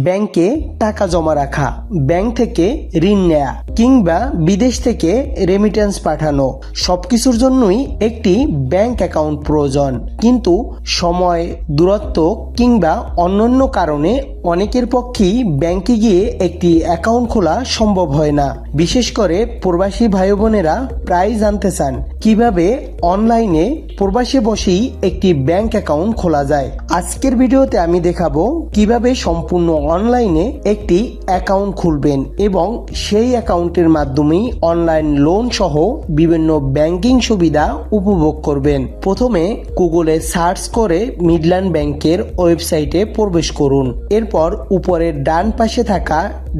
ব্যাংকে টাকা জমা রাখা, ব্যাংক থেকে ঋণ নেয়া কিংবা বিদেশ থেকে রেমিটেন্স পাঠানো সবকিছুর জন্যই একটি ব্যাংক অ্যাকাউন্ট প্রয়োজন। কিন্তু সময়, দূরত্ব কিংবা অন্যান্য কারণে অনেকের পক্ষেই ব্যাংকে গিয়ে একটি অ্যাকাউন্ট খোলা সম্ভব হয় না। বিশেষ করে প্রবাসী ভাই বোনেরা প্রায় জানতে চান কিভাবে অনলাইনে প্রবাসে বসেই একটি ব্যাংক অ্যাকাউন্ট খোলা যায়। আজকের ভিডিওতে আমি দেখাবো কিভাবে সম্পূর্ণ অনলাইনে একটি অ্যাকাউন্ট খুলবেন এবং সেই অ্যাকাউন্টের মাধ্যমেই অনলাইন লোন সহ বিভিন্ন ব্যাংকিং সুবিধা উপভোগ করবেন। প্রথমে গুগলে সার্চ করে মিডল্যান্ড ব্যাংকের ওয়েবসাইটে প্রবেশ করুন। এরপর উপরের ডান পাশে থাকা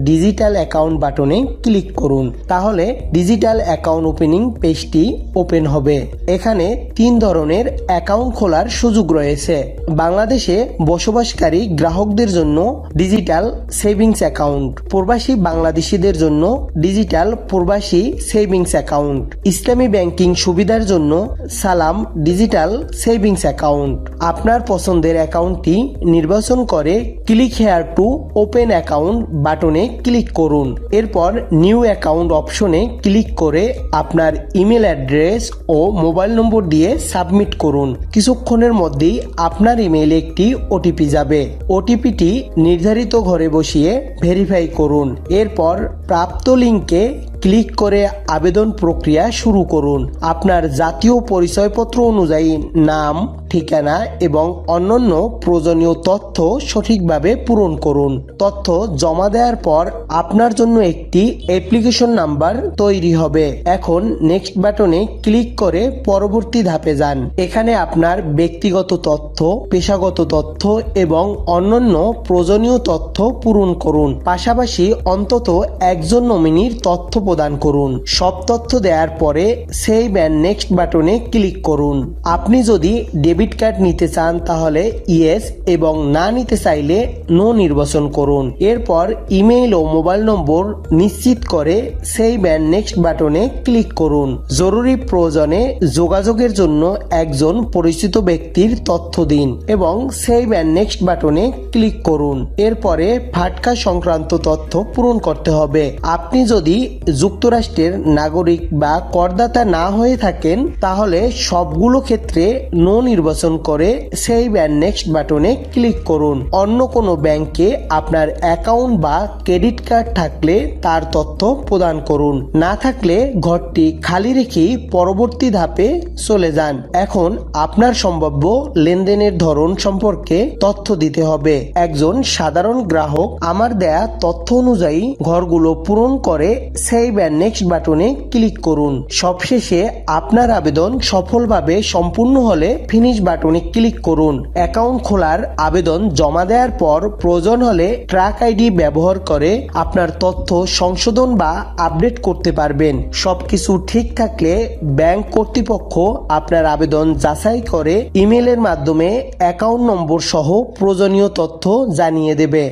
ডিজিটাল অ্যাকাউন্ট বাটনে ক্লিক করুন। তাহলে ডিজিটাল অ্যাকাউন্ট ওপেনিং পেজটি ওপেন হবে। এখানে 3 ধরনের অ্যাকাউন্ট খোলার সুযোগ রয়েছে। বাংলাদেশে বসবাসকারী গ্রাহকদের জন্য ডিজিটাল সেভিংস অ্যাকাউন্ট, প্রবাসী বাংলাদেশিদের জন্য ডিজিটাল প্রবাসী সেভিংস অ্যাকাউন্ট, ইসলামী ব্যাংকিং সুবিধার জন্য সালাম ডিজিটাল সেভিংস অ্যাকাউন্ট। আপনার পছন্দের অ্যাকাউন্টটি নির্বাচন করে click here to open account বাটনে ক্লিক করুন। এরপর নিউ অ্যাকাউন্ট অপশনে ক্লিক করে আপনার ইমেল অ্যাড্রেস ও মোবাইল নম্বর দিয়ে সাবমিট করুন। কিছুক্ষণের মধ্যেই আপনার ইমেইলে একটি ওটিপি যাবে। ওটিপিটি নির্ধারিত ঘরে বসিয়ে ভেরিফাই করুন। এরপর প্রাপ্ত লিঙ্কে ক্লিক করে আবেদন প্রক্রিয়া শুরু করুন। আপনার জাতীয় পরিচয়পত্র অনুযায়ী নাম, ঠিকানা এবং অন্যান্য প্রয়োজনীয় তথ্য সঠিকভাবে পূরণ করুন। তথ্য জমা দেওয়ার পর আপনার জন্য একটি অ্যাপ্লিকেশন নাম্বার তৈরি হবে। এখন নেক্সট বাটনে ক্লিক করে পরবর্তী ধাপে যান। এখানে আপনার ব্যক্তিগত তথ্য, পেশাগত তথ্য এবং অন্যান্য প্রয়োজনীয় তথ্য পূরণ করুন। পাশাপাশি অন্তত একজন নমিনির তথ্য প্রদান করুন। সব তথ্য দেওয়ার পরে সেভ অ্যান্ড নেক্সট বাটনে ক্লিক করুন। আপনি যদি ডেবিট কার্ড নিতে চান তাহলে ইয়েস এবং না নিতে চাইলে নো নির্বাচন করুন। এরপর ইমেইল ও মোবাইল নম্বর নিশ্চিত করে সেভ অ্যান্ড নেক্সট বাটনে ক্লিক করুন। জরুরি প্রয়োজনে যোগাযোগের জন্য একজন পরিচিত ব্যক্তির তথ্য দিন এবং সেভ অ্যান্ড নেক্সট বাটনে ক্লিক করুন। এরপরে ফাটকা সংক্রান্ত তথ্য পূরণ করতে হবে। আপনি যদি যুক্তরাষ্ট্রের নাগরিক বা করদাতা না হয়ে থাকেন তাহলে সবগুলো ক্ষেত্রে নো নির্বাচন করে সেভ অ্যান্ড নেক্সট বাটনে ক্লিক করুন। অন্য কোনো ব্যাংকে আপনার অ্যাকাউন্ট বা ক্রেডিট কার্ড থাকলে তার তথ্য প্রদান করুন। না থাকলে ঘরটি খালি রেখেই পরবর্তী ধাপে চলে যান। এখন আপনার সম্ভাব্য লেনদেনের ধরন সম্পর্কে তথ্য দিতে হবে। একজন সাধারণ গ্রাহক আমার দেয়া তথ্য অনুযায়ী ঘরগুলো পূরণ করে সেভ অ্যান্ড নেক্সট বাটনে ক্লিক করুন। সবশেষে আপনার আবেদন সফলভাবে সম্পূর্ণ হলে ফিনিশ বাটনে ক্লিক করুন। অ্যাকাউন্ট খোলার আবেদন জমা দেওয়ার পর প্রয়োজন হলে ট্র্যাক আইডি ব্যবহার করে আপনার তথ্য সংশোধন বা আপডেট করতে পারবেন। সবকিছু ঠিক থাকলে ব্যাংক কর্তৃপক্ষ আপনার আবেদন যাচাই করে ইমেলের মাধ্যমে অ্যাকাউন্ট নম্বর সহ প্রয়োজনীয় তথ্য জানিয়ে দেবে।